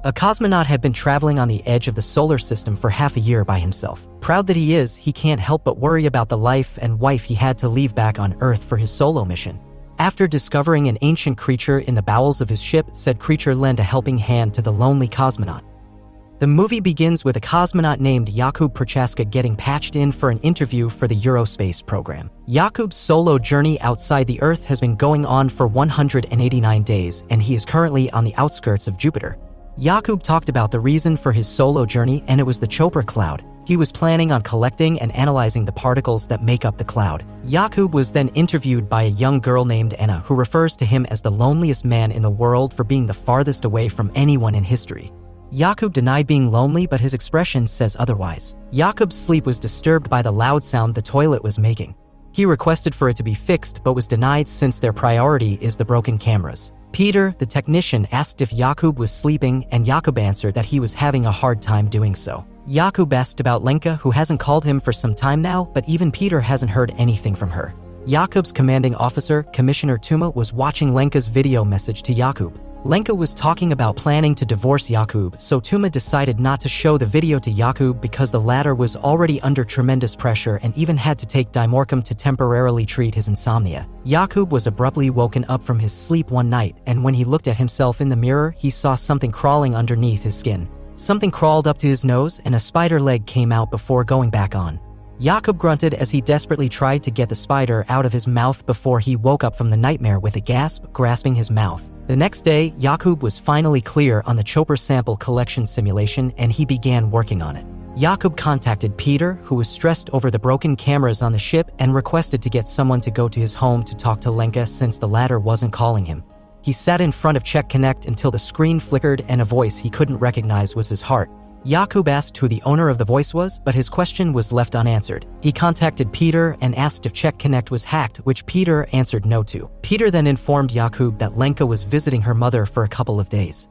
A cosmonaut had been traveling on the edge of the solar system for half a year by himself. Proud that he is, he can't help but worry about the life and wife he had to leave back on Earth for his solo mission. After discovering an ancient creature in the bowels of his ship, said creature lent a helping hand to the lonely cosmonaut. The movie begins with a cosmonaut named Jakub Prochaska getting patched in for an interview for the Eurospace program. Jakub's solo journey outside the Earth has been going on for 189 days, and he is currently on the outskirts of Jupiter. Jakub talked about the reason for his solo journey, and it was the Chopra cloud. He was planning on collecting and analyzing the particles that make up the cloud. Jakub was then interviewed by a young girl named Anna, who refers to him as the loneliest man in the world for being the farthest away from anyone in history. Jakub denied being lonely, but his expression says otherwise. Jakub's sleep was disturbed by the loud sound the toilet was making. He requested for it to be fixed, but was denied since their priority is the broken cameras. Peter, the technician, asked if Jakub was sleeping, and Jakub answered that he was having a hard time doing so. Jakub asked about Lenka, who hasn't called him for some time now, but even Peter hasn't heard anything from her. Jakub's commanding officer, Commissioner Tuma, was watching Lenka's video message to Jakub. Lenka was talking about planning to divorce Jakub, so Tuma decided not to show the video to Jakub because the latter was already under tremendous pressure and even had to take dimorcum to temporarily treat his insomnia. Jakub was abruptly woken up from his sleep one night, and when he looked at himself in the mirror, he saw something crawling underneath his skin. Something crawled up to his nose, and a spider leg came out before going back on. Jakub grunted as he desperately tried to get the spider out of his mouth before he woke up from the nightmare with a gasp, grasping his mouth. The next day, Jakub was finally clear on the Chopra sample collection simulation, and he began working on it. Jakub contacted Peter, who was stressed over the broken cameras on the ship, and requested to get someone to go to his home to talk to Lenka since the latter wasn't calling him. He sat in front of Check Connect until the screen flickered and a voice he couldn't recognize was his heart. Jakub asked who the owner of the voice was, but his question was left unanswered. He contacted Peter and asked if Check Connect was hacked, which Peter answered no to. Peter then informed Jakub that Lenka was visiting her mother for a couple of days.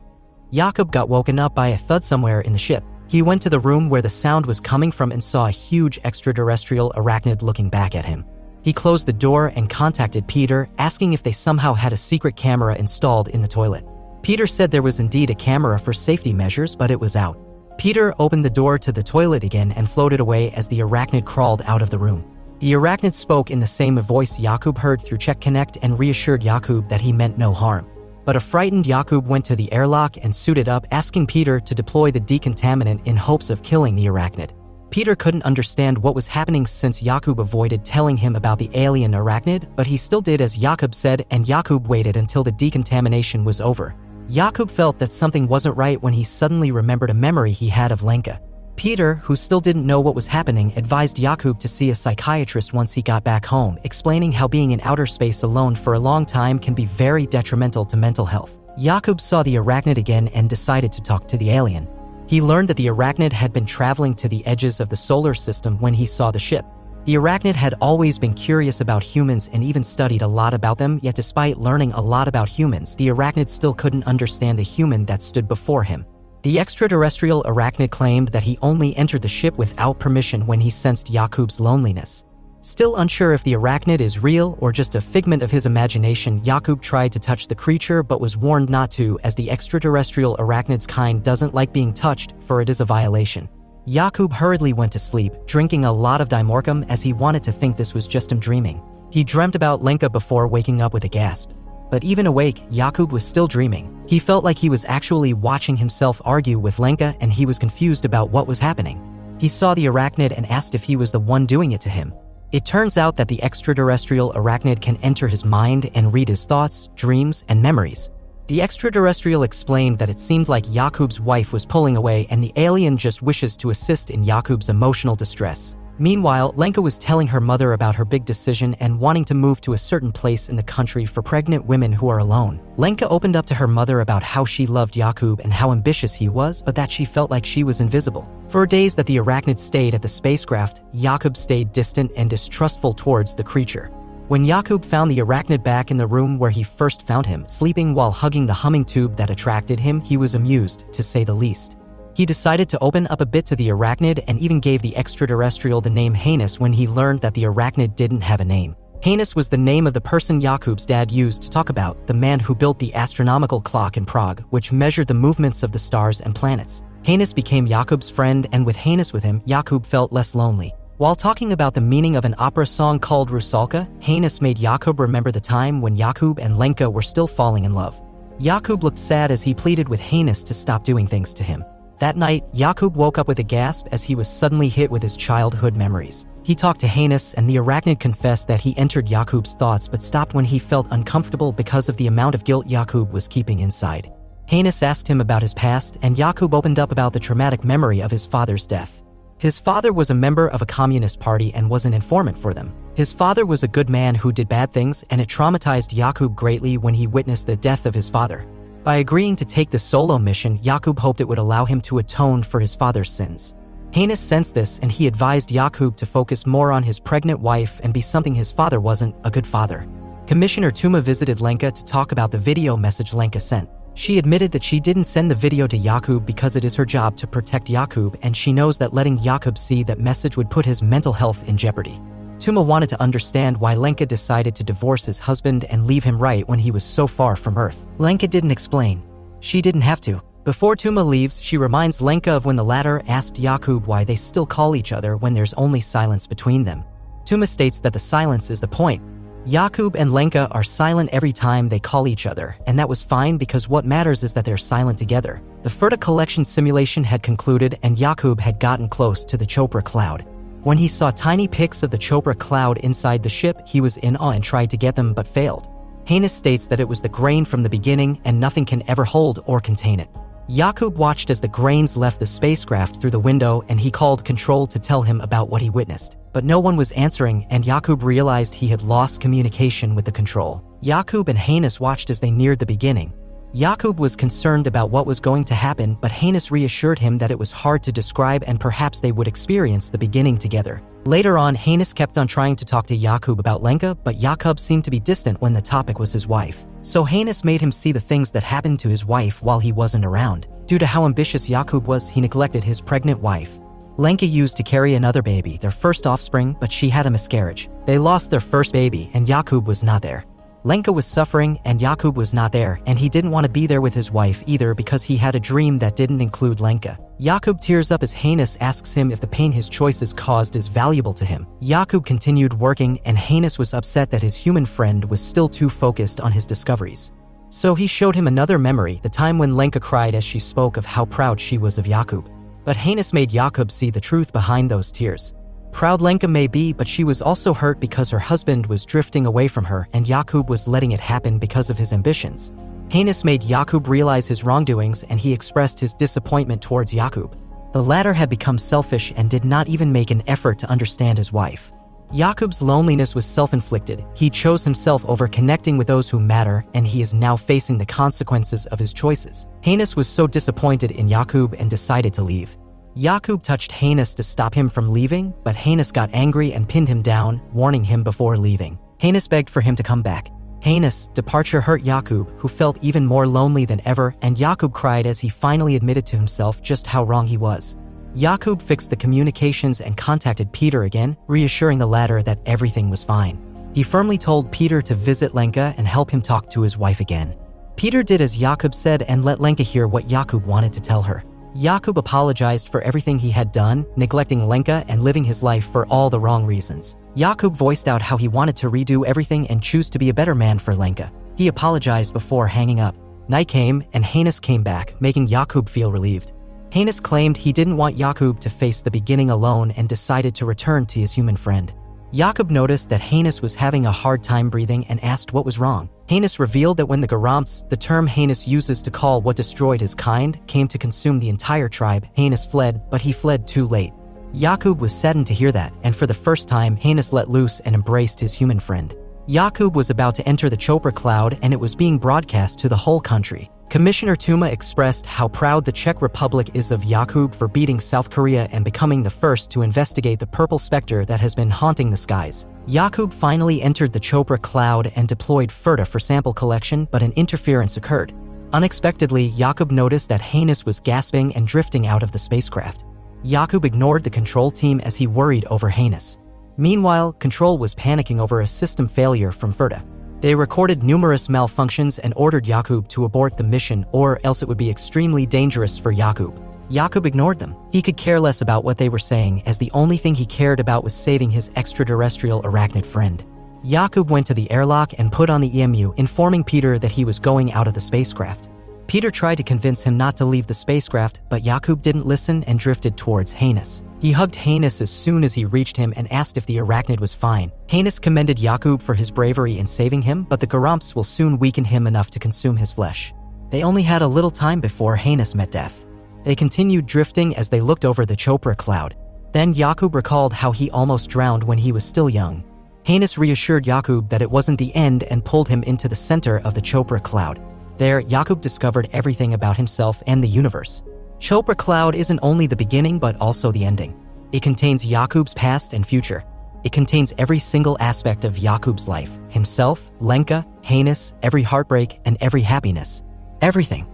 Jakub got woken up by a thud somewhere in the ship. He went to the room where the sound was coming from and saw a huge extraterrestrial arachnid looking back at him. He closed the door and contacted Peter, asking if they somehow had a secret camera installed in the toilet. Peter said there was indeed a camera for safety measures, but it was out. Peter opened the door to the toilet again and floated away as the arachnid crawled out of the room. The arachnid spoke in the same voice Jakub heard through Check Connect and reassured Jakub that he meant no harm. But a frightened Jakub went to the airlock and suited up, asking Peter to deploy the decontaminant in hopes of killing the arachnid. Peter couldn't understand what was happening since Jakub avoided telling him about the alien arachnid, but he still did as Jakub said, and Jakub waited until the decontamination was over. Jakub felt that something wasn't right when he suddenly remembered a memory he had of Lenka. Peter, who still didn't know what was happening, advised Jakub to see a psychiatrist once he got back home, explaining how being in outer space alone for a long time can be very detrimental to mental health. Jakub saw the arachnid again and decided to talk to the alien. He learned that the arachnid had been traveling to the edges of the solar system when he saw the ship. The arachnid had always been curious about humans and even studied a lot about them, yet despite learning a lot about humans, the arachnid still couldn't understand the human that stood before him. The extraterrestrial arachnid claimed that he only entered the ship without permission when he sensed Jakub's loneliness. Still unsure if the arachnid is real or just a figment of his imagination, Jakub tried to touch the creature but was warned not to, as the extraterrestrial arachnid's kind doesn't like being touched, for it is a violation. Jakub hurriedly went to sleep, drinking a lot of dimorcum as he wanted to think this was just him dreaming. He dreamt about Lenka before waking up with a gasp. But even awake, Jakub was still dreaming. He felt like he was actually watching himself argue with Lenka, and he was confused about what was happening. He saw the arachnid and asked if he was the one doing it to him. It turns out that the extraterrestrial arachnid can enter his mind and read his thoughts, dreams, and memories. The extraterrestrial explained that it seemed like Jakub's wife was pulling away and the alien just wishes to assist in Jakub's emotional distress. Meanwhile, Lenka was telling her mother about her big decision and wanting to move to a certain place in the country for pregnant women who are alone. Lenka opened up to her mother about how she loved Jakub and how ambitious he was, but that she felt like she was invisible. For days that the arachnid stayed at the spacecraft, Jakub stayed distant and distrustful towards the creature. When Jakub found the arachnid back in the room where he first found him, sleeping while hugging the humming tube that attracted him, he was amused, to say the least. He decided to open up a bit to the arachnid and even gave the extraterrestrial the name Heinous when he learned that the arachnid didn't have a name. Hannes was the name of the person Jakub's dad used to talk about, the man who built the astronomical clock in Prague, which measured the movements of the stars and planets. Hannes became Jakub's friend, and with Hannes with him, Jakub felt less lonely. While talking about the meaning of an opera song called Rusalka, Hannes made Jakub remember the time when Jakub and Lenka were still falling in love. Jakub looked sad as he pleaded with Hannes to stop doing things to him. That night, Jakub woke up with a gasp as he was suddenly hit with his childhood memories. He talked to Hannes, and the arachnid confessed that he entered Jakub's thoughts but stopped when he felt uncomfortable because of the amount of guilt Jakub was keeping inside. Hannes asked him about his past, and Jakub opened up about the traumatic memory of his father's death. His father was a member of a communist party and was an informant for them. His father was a good man who did bad things, and it traumatized Jakub greatly when he witnessed the death of his father. By agreeing to take the solo mission, Jakub hoped it would allow him to atone for his father's sins. Hannes sensed this, and he advised Jakub to focus more on his pregnant wife and be something his father wasn't, a good father. Commissioner Tuma visited Lenka to talk about the video message Lenka sent. She admitted that she didn't send the video to Jakub because it is her job to protect Jakub, and she knows that letting Jakub see that message would put his mental health in jeopardy. Tuma wanted to understand why Lenka decided to divorce his husband and leave him right when he was so far from Earth. Lenka didn't explain. She didn't have to. Before Tuma leaves, she reminds Lenka of when the latter asked Jakub why they still call each other when there's only silence between them. Tuma states that the silence is the point. Jakub and Lenka are silent every time they call each other, and that was fine because what matters is that they're silent together. The Ferta collection simulation had concluded, and Jakub had gotten close to the Chopra cloud. When he saw tiny pics of the Chopra cloud inside the ship, he was in awe and tried to get them but failed. Hannes states that it was the grain from the beginning and nothing can ever hold or contain it. Jakub watched as the grains left the spacecraft through the window, and he called Control to tell him about what he witnessed. But no one was answering, and Jakub realized he had lost communication with the Control. Jakub and Hannes watched as they neared the beginning. Jakub was concerned about what was going to happen, but Hannes reassured him that it was hard to describe and perhaps they would experience the beginning together. Later on, Hannes kept on trying to talk to Jakub about Lenka, but Jakub seemed to be distant when the topic was his wife. So Hannes made him see the things that happened to his wife while he wasn't around. Due to how ambitious Jakub was, he neglected his pregnant wife. Lenka used to carry another baby, their first offspring, but she had a miscarriage. They lost their first baby, and Jakub was not there. Lenka was suffering, and Jakub was not there, and he didn't want to be there with his wife either because he had a dream that didn't include Lenka. Jakub tears up as Hannes asks him if the pain his choices caused is valuable to him. Jakub continued working, and Hannes was upset that his human friend was still too focused on his discoveries. So he showed him another memory, the time when Lenka cried as she spoke of how proud she was of Jakub. But Hannes made Jakub see the truth behind those tears. Proud Lenka may be, but she was also hurt because her husband was drifting away from her, and Jakub was letting it happen because of his ambitions. Hannes made Jakub realize his wrongdoings, and he expressed his disappointment towards Jakub. The latter had become selfish and did not even make an effort to understand his wife. Jakub's loneliness was self-inflicted. He chose himself over connecting with those who matter, and he is now facing the consequences of his choices. Hannes was so disappointed in Jakub and decided to leave. Jakub touched Hannes to stop him from leaving, but Hannes got angry and pinned him down, warning him before leaving. Hannes begged for him to come back. Hannes' departure hurt Jakub, who felt even more lonely than ever, and Jakub cried as he finally admitted to himself just how wrong he was. Jakub fixed the communications and contacted Peter again, reassuring the latter that everything was fine. He firmly told Peter to visit Lenka and help him talk to his wife again. Peter did as Jakub said and let Lenka hear what Jakub wanted to tell her. Jakub apologized for everything he had done, neglecting Lenka and living his life for all the wrong reasons. Jakub voiced out how he wanted to redo everything and choose to be a better man for Lenka. He apologized before hanging up. Night came, and Hannes came back, making Jakub feel relieved. Hannes claimed he didn't want Jakub to face the beginning alone and decided to return to his human friend. Jakub noticed that Hannes was having a hard time breathing and asked what was wrong. Hannes revealed that when the Garamps, the term Hannes uses to call what destroyed his kind, came to consume the entire tribe, Hannes fled, but he fled too late. Jakub was saddened to hear that, and for the first time, Hannes let loose and embraced his human friend. Jakub was about to enter the Chopra cloud, and it was being broadcast to the whole country. Commissioner Tuma expressed how proud the Czech Republic is of Jakub for beating South Korea and becoming the first to investigate the purple specter that has been haunting the skies. Jakub finally entered the Chopra cloud and deployed Ferta for sample collection, but an interference occurred. Unexpectedly, Jakub noticed that Hannes was gasping and drifting out of the spacecraft. Jakub ignored the control team as he worried over Hannes. Meanwhile, Control was panicking over a system failure from Ferda. They recorded numerous malfunctions and ordered Yakub to abort the mission, or else it would be extremely dangerous for Yakub. Yakub ignored them. He could care less about what they were saying, as the only thing he cared about was saving his extraterrestrial arachnid friend. Yakub went to the airlock and put on the EMU, informing Peter that he was going out of the spacecraft. Peter tried to convince him not to leave the spacecraft, but Yakub didn't listen and drifted towards Hannes. He hugged Hannes as soon as he reached him and asked if the arachnid was fine. Hannes commended Yakub for his bravery in saving him, but the Garomps will soon weaken him enough to consume his flesh. They only had a little time before Hannes met death. They continued drifting as they looked over the Chopra cloud. Then Yakub recalled how he almost drowned when he was still young. Hannes reassured Yakub that it wasn't the end and pulled him into the center of the Chopra cloud. There, Yakub discovered everything about himself and the universe. Chopra cloud isn't only the beginning but also the ending. It contains Yakub's past and future. It contains every single aspect of Yakub's life: himself, Lenka, Hannes, every heartbreak, and every happiness. Everything.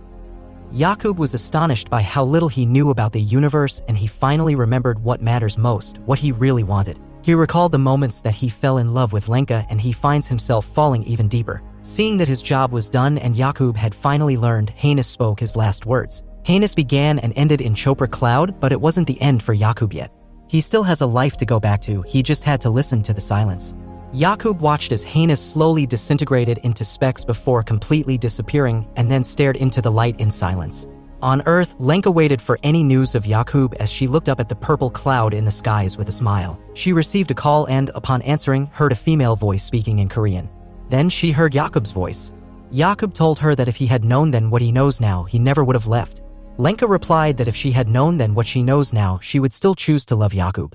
Yakub was astonished by how little he knew about the universe, and he finally remembered what matters most, what he really wanted. He recalled the moments that he fell in love with Lenka, and he finds himself falling even deeper. Seeing that his job was done and Yakub had finally learned, Hannes spoke his last words. Hannes began and ended in Chopra cloud, but it wasn't the end for Yakub yet. He still has a life to go back to, he just had to listen to the silence. Yakub watched as Hannes slowly disintegrated into specks before completely disappearing, and then stared into the light in silence. On Earth, Lenka waited for any news of Yakub as she looked up at the purple cloud in the skies with a smile. She received a call and, upon answering, heard a female voice speaking in Korean. Then she heard Yakub's voice. Yakub told her that if he had known then what he knows now, he never would have left. Lenka replied that if she had known then what she knows now, she would still choose to love Yakub.